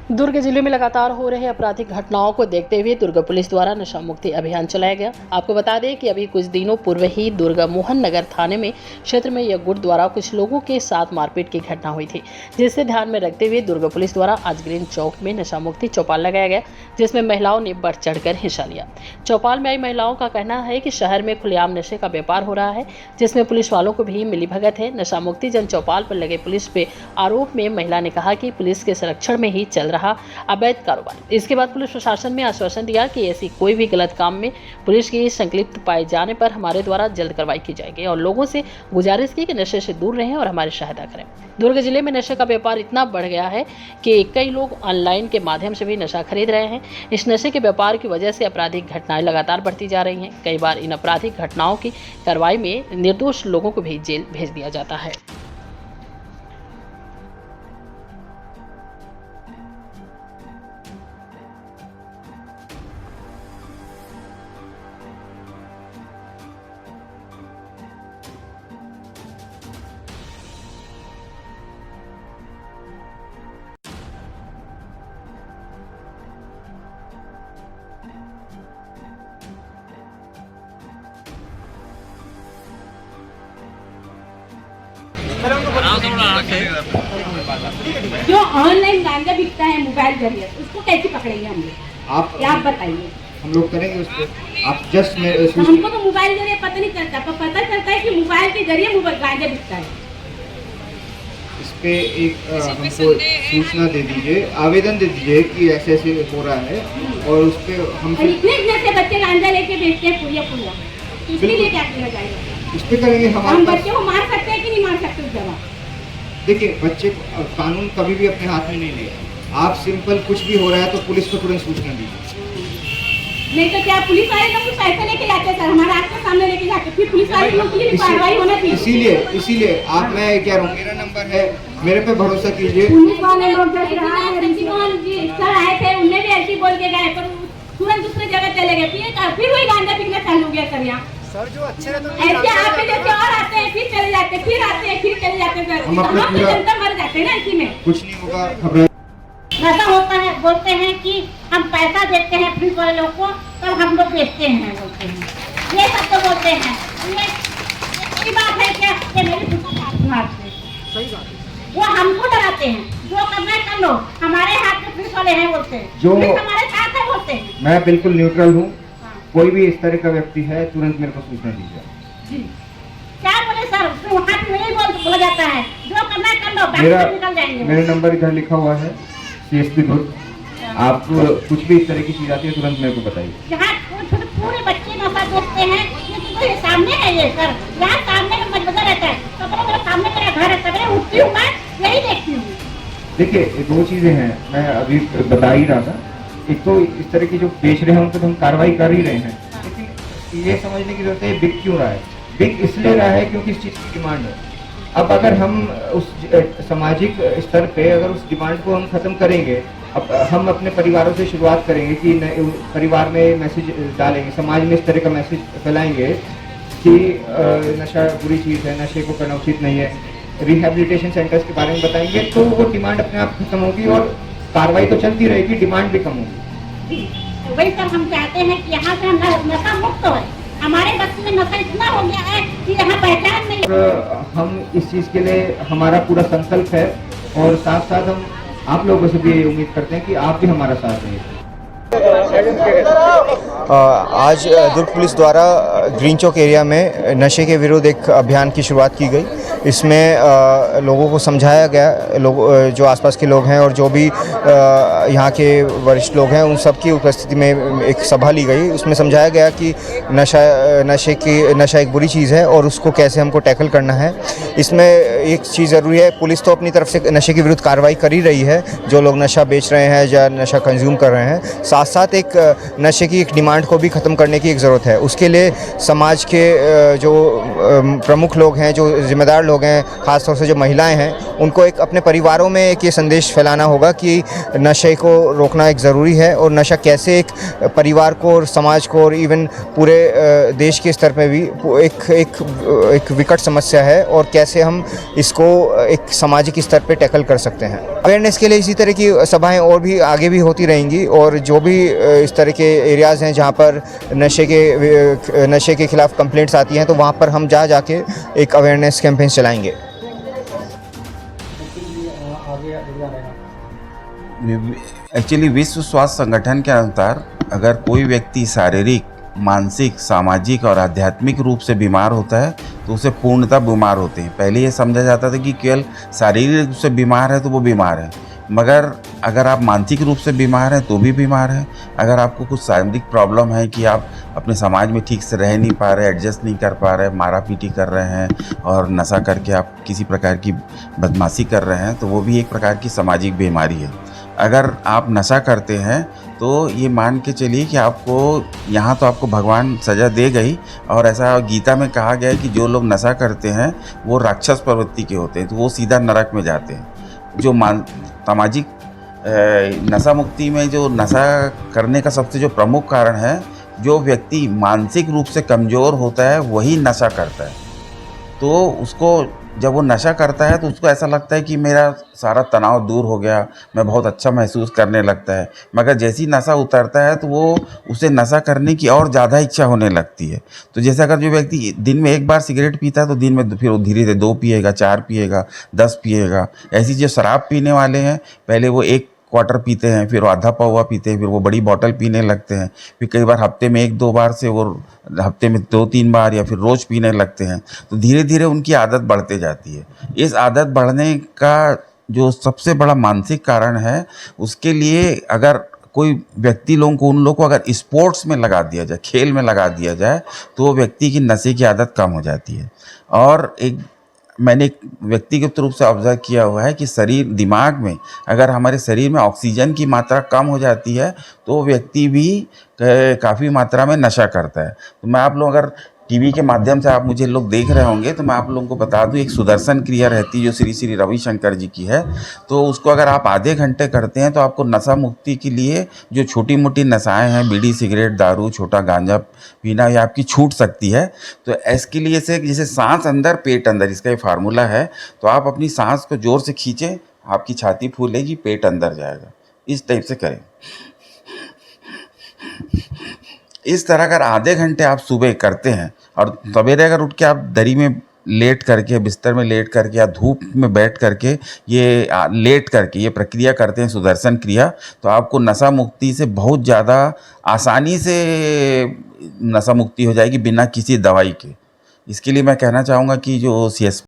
दुर्ग जिले में लगातार हो रहे आपराधिक घटनाओं को देखते हुए दुर्ग पुलिस द्वारा नशा मुक्ति अभियान चलाया गया। आपको बता दें कि अभी कुछ दिनों पूर्व ही दुर्ग मोहन नगर थाने में क्षेत्र में यह गुट द्वारा कुछ लोगों के साथ मारपीट की घटना हुई थी, जिसे ध्यान में रखते हुए दुर्ग पुलिस द्वारा आज ग्रीन चौक में नशा मुक्ति चौपाल लगाया गया, जिसमें महिलाओं ने बढ़ चढ़कर हिस्सा लिया। चौपाल में आई महिलाओं का कहना है कि शहर में खुलेआम नशे का व्यापार हो रहा है, जिसमें पुलिस वालों को भी मिलीभगत है। नशा मुक्ति जन चौपाल पर लगे पुलिस पे आरोप में महिला ने कहा कि पुलिस के संरक्षण में ही चल रहा अवैध कारोबार। इसके बाद पुलिस प्रशासन ने आश्वासन दिया कि ऐसी कोई भी गलत काम में पुलिस की संलिप्त पाए जाने पर हमारे द्वारा जल्द कार्रवाई की जाएगी और लोगों से गुजारिश की कि नशे से दूर रहें और हमारी सहायता करें। दुर्ग जिले में नशे का व्यापार इतना बढ़ गया है कि कई लोग ऑनलाइन के माध्यम से भी नशा खरीद रहे हैं। इस नशे के व्यापार की वजह से आपराधिक घटनाएं लगातार बढ़ती जा रही हैं। कई बार इन आपराधिक घटनाओं की कार्रवाई में निर्दोष लोगों को भी जेल भेज दिया जाता है। जो ऑनलाइन गांजा बिकता है मोबाइल जरिए, उसको कैसे पकड़ेंगे हम लोग? आप बताइए। हम लोग करेंगे उस पर। आप जस्ट हमको तो मोबाइल जरिए पता नहीं चलता, पर पता चलता है कि मोबाइल के जरिए मोबाइल गांजा बिकता है। इस पे एक हमको सूचना दे दीजिए, आवेदन दे दीजिए कि ऐसे ऐसे हो रहा है और उस पे हम इतने से बच्चे गांजा लेके बेचते हैं पुलिया इसलिए क्या किया जाएगा? इस पे करेंगे। हम बच्चे को मार सकते हैं कि नहीं मार सकते? उस जगह देखिए, बच्चे कानून कभी भी अपने हाथ में नहीं लेगा। आप सिंपल कुछ भी हो रहा है तो पुलिस को तुरंत सूचना दीजिए। नहीं तो क्या पुलिस वाले लोग कुछ ऐसे लेके जाते हैं सर, हमारे आँख के सामने लेके जाते, फिर पुलिस वाले लोग की भी कार्रवाई होना चाहिए। इसीलिए आप, मैं कह रहा हूँ, मेरा नंबर है, मेरे पे भरोसा कीजिए। पुलिस वाले लोग सर आए थे, उन्हें भी ऐसी बोल के गए, पर तुरंत दूसरी जगह चले गए, फिर वही गांजा बिकना चालू हो गया सर। यहाँ सर जो अच्छे ऐसे आपके जैसे और आते हैं, फिर चले जाते हैं, फिर आते हैं, फिर चले जाते हैं। हम जनता मर जाते हैं ना इसी में। कुछ नहीं होगा। ऐसा होता है, बोलते हैं कि हम पैसा देते हैं पुलिस वाले लोग को, तब हम लोग बेचते हैं, बोलते हैं, ये सब तो बोलते हैं। ये बात है क्या कि मेरी सही बात है, वो हमको डराते हैं, जो करना है कर लो, हमारे हाथ में पुलिस वाले हैं बोलते हैं, जो हमारे साथ है बोलते हैं। मैं बिल्कुल न्यूट्रल हूँ। कोई भी इस तरह का व्यक्ति है तुरंत मेरे को सूचना दीजिए। क्या बोले सर, वहाँ पे नहीं बोला जाता है, जो करना है कर लो, बाकी निकल जाएंगे। मेरा नंबर इधर लिखा हुआ है, CSP दुर्ग। आपको कुछ भी इस तरह की चीज आती है तुरंत मेरे को बताइए। यहाँ पूरे बच्चे नशा देखते हैं, ये सामने है ये सर, यहाँ सामने में मजबूता रहता है, तो मेरे सामने मेरा घर है, सवेरे उठती हूँ मैं यही देखती हूँ। देखिए, दो चीजें हैं, मैं अभी बता ही रहा था। एक तो इस तरह की जो बेच रहे हैं उन पर तो हम कार्रवाई कर ही रहे हैं, लेकिन ये समझने की जरूरत है बिक क्यों रहा है। बिक इसलिए रहा है क्योंकि इस चीज़ की डिमांड है। अब अगर हम उस सामाजिक स्तर पे अगर उस डिमांड को हम खत्म करेंगे, अब हम अपने परिवारों से शुरुआत करेंगे कि परिवार में मैसेज डालेंगे, समाज में इस तरह का मैसेज फैलाएंगे कि नशा बुरी चीज़ है, नशे को करना उचित नहीं है, रिहैबिलिटेशन सेंटर्स के बारे में बताएंगे, तो वो डिमांड अपने आप खत्म होगी और कार्रवाई तो चलती रहेगी, डिमांड भी कम होगी। वही सर हम चाहते हैं कि यहाँ से हम नशा मुक्त हो। हमारे बच्चे में नशा इतना हो गया है कि यहाँ पहचान नहीं। हम इस चीज़ के लिए हमारा पूरा संकल्प है और साथ साथ हम आप लोगों से भी उम्मीद करते हैं कि आप भी हमारा साथ दें। आज दुर्ग पुलिस द्वारा ग्रीन चौक एरिया में नशे के विरुद्ध एक अभियान की शुरुआत की गई। इसमें लोगों को समझाया गया, लोग जो आसपास के लोग हैं और जो भी यहाँ के वरिष्ठ लोग हैं उन सब की उपस्थिति में एक सभा ली गई। उसमें समझाया गया कि नशा एक बुरी चीज़ है और उसको कैसे हमको टैकल करना है। इसमें एक चीज़ ज़रूरी है, पुलिस तो अपनी तरफ से नशे के विरुद्ध कार्रवाई कर ही रही है, जो लोग नशा बेच रहे हैं या नशा कंज्यूम कर रहे हैं। साथ साथ एक नशे की एक डिमांड को भी ख़त्म करने की एक ज़रूरत है। उसके लिए समाज के जो प्रमुख लोग हैं, जो जिम्मेदार लोग हैं, ख़ासतौर से जो महिलाएं हैं, उनको एक अपने परिवारों में एक ये संदेश फैलाना होगा कि नशे को रोकना एक ज़रूरी है और नशा कैसे एक परिवार को और समाज को और इवन पूरे देश के स्तर पे भी एक विकट समस्या है और कैसे हम इसको एक सामाजिक स्तर पे टैकल कर सकते हैं। अवेयरनेस के लिए इसी तरह की सभाएं और भी आगे भी होती रहेंगी और जो भी इस तरह के एरियाज़ हैं जहाँ पर नशे के खिलाफ कंप्लेंट्स आती हैं तो वहाँ पर हम जाके एक अवेयरनेस कैंपेन चलाएंगे। एक्चुअली विश्व स्वास्थ्य संगठन के अनुसार अगर कोई व्यक्ति शारीरिक, मानसिक, सामाजिक और आध्यात्मिक रूप से बीमार होता है तो उसे पूर्णतः बीमार होते हैं। पहले ये समझा जाता था कि केवल शारीरिक रूप से बीमार है तो वो बीमार है, मगर अगर आप मानसिक रूप से बीमार हैं तो भी बीमार हैं। अगर आपको कुछ शारीरिक प्रॉब्लम है कि आप अपने समाज में ठीक से रह नहीं पा रहे, एडजस्ट नहीं कर पा रहे, मारा पीटी कर रहे हैं और नशा करके आप किसी प्रकार की बदमाशी कर रहे हैं, तो वो भी एक प्रकार की सामाजिक बीमारी है। अगर आप नशा करते हैं तो ये मान के चलिए कि आपको यहाँ तो आपको भगवान सज़ा दे गई, और ऐसा गीता में कहा गया है कि जो लोग नशा करते हैं वो राक्षस प्रवृत्ति के होते हैं, तो वो सीधा नरक में जाते हैं। जो सामाजिक नशा मुक्ति में जो नशा करने का सबसे जो प्रमुख कारण है, जो व्यक्ति मानसिक रूप से कमज़ोर होता है वही नशा करता है। तो उसको जब वो नशा करता है तो उसको ऐसा लगता है कि मेरा सारा तनाव दूर हो गया, मैं बहुत अच्छा महसूस करने लगता है। मगर जैसी नशा उतरता है तो वो उसे नशा करने की और ज़्यादा इच्छा होने लगती है। तो जैसे अगर जो व्यक्ति दिन में एक बार सिगरेट पीता है तो दिन में फिर वो धीरे धीरे 2 पिएगा, 4 पिएगा, 10 पिएगा। ऐसी जो शराब पीने वाले हैं, पहले वो 1 क्वार्टर पीते हैं, फिर वो आधा पौवा पीते हैं, फिर वो बड़ी बोतल पीने लगते हैं, फिर कई बार हफ्ते में 1-2 बार से वो हफ्ते में 2-3 बार या फिर रोज़ पीने लगते हैं। तो धीरे धीरे उनकी आदत बढ़ते जाती है। इस आदत बढ़ने का जो सबसे बड़ा मानसिक कारण है, उसके लिए अगर कोई व्यक्ति लोगों को, उन लोगों को अगर स्पोर्ट्स में लगा दिया जाए, खेल में लगा दिया जाए, तो वो व्यक्ति की नशे की आदत कम हो जाती है। और मैंने एक व्यक्तिगत रूप से ऑब्जर्व किया हुआ है कि दिमाग में अगर हमारे शरीर में ऑक्सीजन की मात्रा कम हो जाती है तो व्यक्ति भी काफ़ी मात्रा में नशा करता है। तो मैं आप लोग अगर टीवी के माध्यम से आप मुझे लोग देख रहे होंगे तो मैं आप लोगों को बता दूं, एक सुदर्शन क्रिया रहती है जो श्री श्री रविशंकर जी की है। तो उसको अगर आप आधे घंटे करते हैं तो आपको नशा मुक्ति के लिए जो छोटी मोटी नशाएं हैं, बीड़ी, सिगरेट, दारू, छोटा गांजा पीना, ये आपकी छूट सकती है। तो इसके लिए से जैसे सांस अंदर पेट अंदर, इसका ये फार्मूला है। तो आप अपनी सांस को ज़ोर से खींचें, आपकी छाती फूलेगी, पेट अंदर जाएगा। इस टाइप से करें। इस तरह अगर आधे घंटे आप सुबह करते हैं और सवेरे अगर उठ के आप दरी में लेट करके, बिस्तर में लेट करके या धूप में बैठ करके लेट करके ये प्रक्रिया करते हैं, सुदर्शन क्रिया, तो आपको नशा मुक्ति से बहुत ज़्यादा आसानी से नशा मुक्ति हो जाएगी बिना किसी दवाई के। इसके लिए मैं कहना चाहूँगा कि जो CSP